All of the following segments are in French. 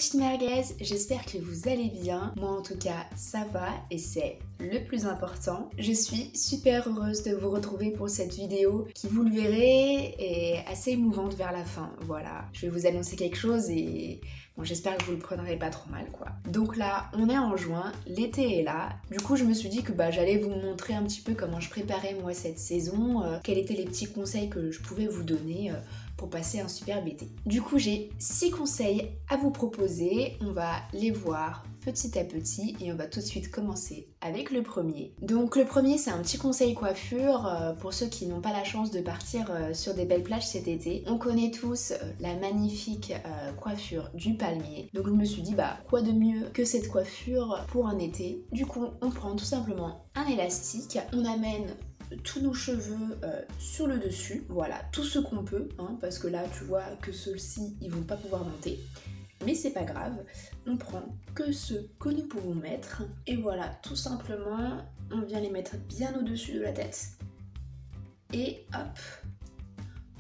petites merguez, j'espère que vous allez bien. Moi en tout cas ça va et c'est le plus important. Je suis super heureuse de vous retrouver pour cette vidéo qui, vous le verrez, est assez émouvante vers la fin. Voilà, je vais vous annoncer quelque chose et bon, j'espère que vous le prendrez pas trop mal quoi. Donc là, on est en juin, l'été est là. Du coup, je me suis dit que j'allais vous montrer un petit peu comment je préparais moi cette saison, quels étaient les petits conseils que je pouvais vous donner pour passer un superbe été. Du coup, j'ai 6 conseils à vous proposer. On va les voir petit à petit et on va tout de suite commencer avec le premier. Donc le premier, c'est un petit conseil coiffure pour ceux qui n'ont pas la chance de partir sur des belles plages cet été. On connaît tous la magnifique coiffure du palmier. Donc je me suis dit quoi de mieux que cette coiffure pour un été. Du coup, on prend tout simplement un élastique, on amène tous nos cheveux sur le dessus, voilà, tout ce qu'on peut, parce que là tu vois que ceux-ci ils vont pas pouvoir monter, mais c'est pas grave, on prend que ceux que nous pouvons mettre, et voilà, tout simplement, on vient les mettre bien au-dessus de la tête, et hop,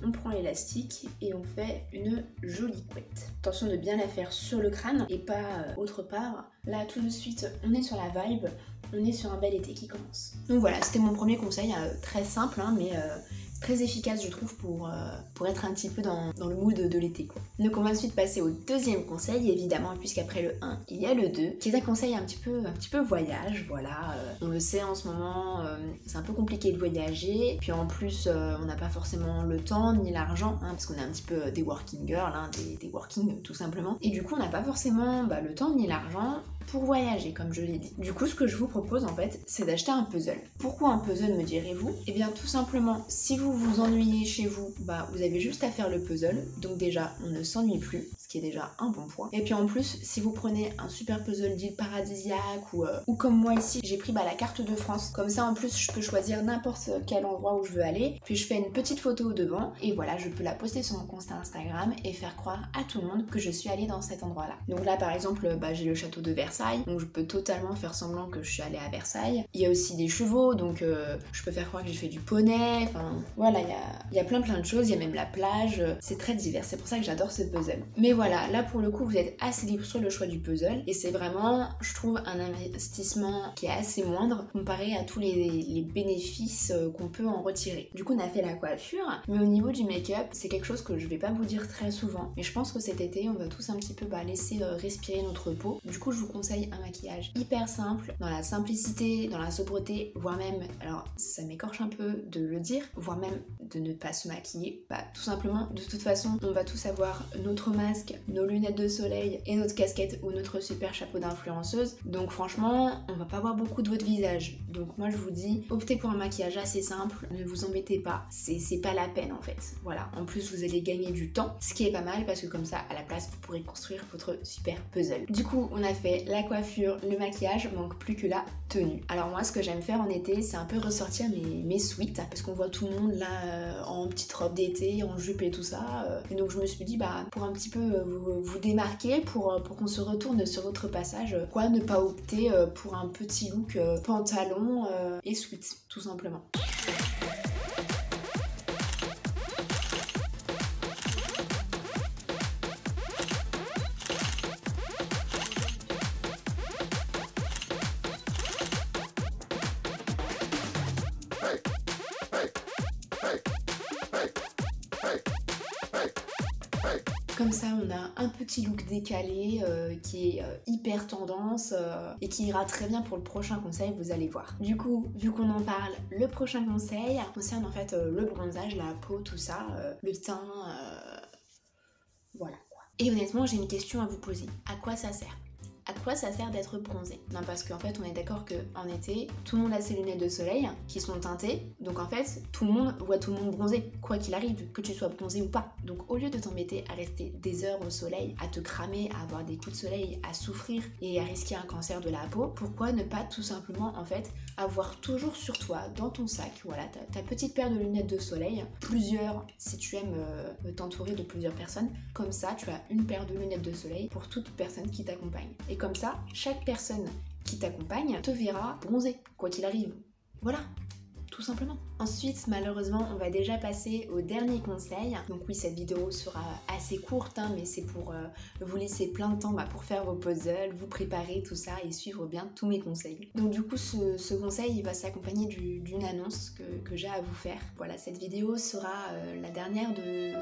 on prend l'élastique et on fait une jolie couette. Attention de bien la faire sur le crâne et pas autre part. Là tout de suite, on est sur la vibe, on est sur un bel été qui commence. Donc voilà, c'était mon premier conseil, très simple mais très efficace je trouve pour être un petit peu dans le mood de l'été quoi. Donc on va ensuite passer au deuxième conseil évidemment, puisqu'après le 1 il y a le 2 qui est un conseil un petit peu voyage, voilà. On le sait en ce moment, c'est un peu compliqué de voyager, puis en plus on n'a pas forcément le temps ni l'argent, parce qu'on est un petit peu des working girls, des working tout simplement, et du coup on n'a pas forcément le temps ni l'argent pour voyager comme je l'ai dit. Du coup ce que je vous propose en fait c'est d'acheter un puzzle. Pourquoi un puzzle me direz-vous? Eh bien tout simplement si vous vous ennuyez chez vous, vous avez juste à faire le puzzle, donc déjà on ne s'ennuie plus, ce qui est déjà un bon point. Et puis en plus si vous prenez un super puzzle d'île paradisiaque ou comme moi ici j'ai pris la carte de France, comme ça en plus je peux choisir n'importe quel endroit où je veux aller, puis je fais une petite photo devant et voilà je peux la poster sur mon compte Instagram et faire croire à tout le monde que je suis allée dans cet endroit là. Donc là par exemple j'ai le château de Versailles, donc je peux totalement faire semblant que je suis allée à Versailles. Il y a aussi des chevaux, donc je peux faire croire que j'ai fait du poney, enfin voilà, il y a plein de choses, il y a même la plage, c'est très divers, c'est pour ça que j'adore ce puzzle. Mais voilà, là pour le coup vous êtes assez libre sur le choix du puzzle et c'est vraiment, je trouve, un investissement qui est assez moindre comparé à tous les bénéfices qu'on peut en retirer. Du coup on a fait la coiffure, mais au niveau du make-up, c'est quelque chose que je vais pas vous dire très souvent, mais je pense que cet été on va tous un petit peu laisser respirer notre peau. Du coup je vous conseille un maquillage hyper simple, dans la simplicité, dans la sobriété, voire même, alors ça m'écorche un peu de le dire, voire même de ne pas se maquiller. Tout simplement, de toute façon, on va tous avoir notre masque, nos lunettes de soleil et notre casquette ou notre super chapeau d'influenceuse. Donc franchement, on va pas voir beaucoup de votre visage. Donc moi je vous dis, optez pour un maquillage assez simple, ne vous embêtez pas, c'est pas la peine en fait. Voilà, en plus vous allez gagner du temps, ce qui est pas mal parce que comme ça, à la place, vous pourrez construire votre super puzzle. Du coup, on a fait la coiffure, le maquillage, manque plus que la tenue. Alors moi, ce que j'aime faire en été, c'est un peu ressortir mes sweats, parce qu'on voit tout le monde là en petite robe d'été, en jupe et tout ça. Et donc je me suis dit, pour un petit peu vous démarquer, pour qu'on se retourne sur votre passage, quoi ne pas opter pour un petit look pantalon et sweat, tout simplement. Comme ça, on a un petit look décalé qui est hyper tendance et qui ira très bien pour le prochain conseil, vous allez voir. Du coup, vu qu'on en parle, le prochain conseil concerne en fait le bronzage, la peau, tout ça, le teint, voilà quoi. Et honnêtement, j'ai une question à vous poser. À quoi ça sert ? À quoi ça sert d'être bronzé? Non, parce qu'en fait on est d'accord qu'en été tout le monde a ses lunettes de soleil qui sont teintées, donc en fait tout le monde voit tout le monde bronzé, quoi qu'il arrive, que tu sois bronzé ou pas. Donc au lieu de t'embêter à rester des heures au soleil, à te cramer, à avoir des coups de soleil, à souffrir et à risquer un cancer de la peau, pourquoi ne pas tout simplement en fait avoir toujours sur toi, dans ton sac, voilà, ta petite paire de lunettes de soleil, plusieurs si tu aimes t'entourer de plusieurs personnes, comme ça tu as une paire de lunettes de soleil pour toute personne qui t'accompagne. Et comme ça, chaque personne qui t'accompagne te verra bronzé, quoi qu'il arrive. Voilà. tout simplement. Ensuite, malheureusement, on va déjà passer au dernier conseil. Donc oui, cette vidéo sera assez courte, hein, mais c'est pour vous laisser plein de temps pour faire vos puzzles, vous préparer tout ça et suivre bien tous mes conseils. Donc du coup, ce conseil, il va s'accompagner d'une annonce que j'ai à vous faire. Voilà, cette vidéo sera la dernière de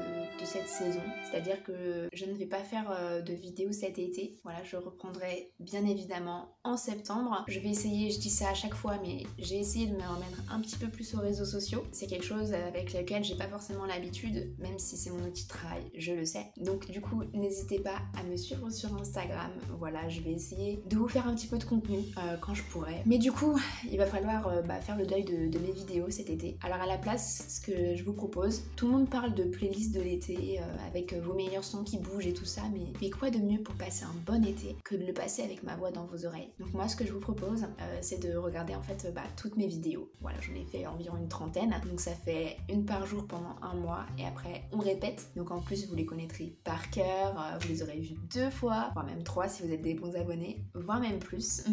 cette saison. C'est-à-dire que je ne vais pas faire de vidéo cet été. Voilà, je reprendrai bien évidemment en septembre. Je vais essayer, je dis ça à chaque fois, mais j'ai essayé de me remettre un petit peu plus aux réseaux sociaux. C'est quelque chose avec lequel j'ai pas forcément l'habitude, même si c'est mon outil de travail, je le sais. Donc du coup, n'hésitez pas à me suivre sur Instagram. Voilà, je vais essayer de vous faire un petit peu de contenu quand je pourrai. Mais du coup, il va falloir faire le deuil de mes vidéos cet été. Alors à la place, ce que je vous propose, tout le monde parle de playlist de l'été avec vos meilleurs sons qui bougent et tout ça, mais quoi de mieux pour passer un bon été que de le passer avec ma voix dans vos oreilles. Donc moi, ce que je vous propose, c'est de regarder en fait toutes mes vidéos. Voilà, j'en ai fait environ une trentaine, donc ça fait une par jour pendant un mois et après on répète. Donc en plus, vous les connaîtrez par cœur, vous les aurez vus 2 fois, voire même 3 si vous êtes des bons abonnés, voire même plus.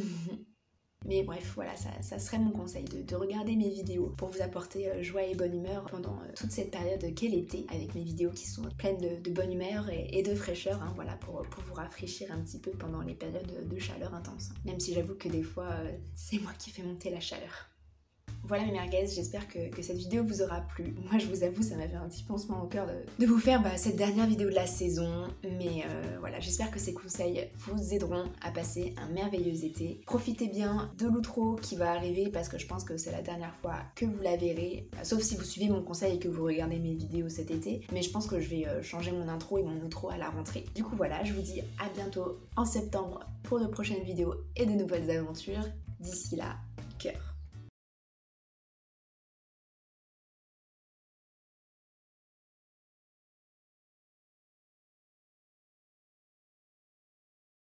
Mais bref, voilà, ça serait mon conseil, de regarder mes vidéos pour vous apporter joie et bonne humeur pendant toute cette période qu'est l'été, avec mes vidéos qui sont pleines de bonne humeur et de fraîcheur, hein, voilà, pour vous rafraîchir un petit peu pendant les périodes de chaleur intense. Même si j'avoue que des fois, c'est moi qui fais monter la chaleur. Voilà mes merguez, j'espère que cette vidéo vous aura plu. Moi je vous avoue, ça m'a fait un petit pansement au cœur de vous faire cette dernière vidéo de la saison. Mais voilà, j'espère que ces conseils vous aideront à passer un merveilleux été. Profitez bien de l'outro qui va arriver parce que je pense que c'est la dernière fois que vous la verrez. Sauf si vous suivez mon conseil et que vous regardez mes vidéos cet été. Mais je pense que je vais changer mon intro et mon outro à la rentrée. Du coup voilà, je vous dis à bientôt en septembre pour de prochaines vidéos et de nouvelles aventures. D'ici là,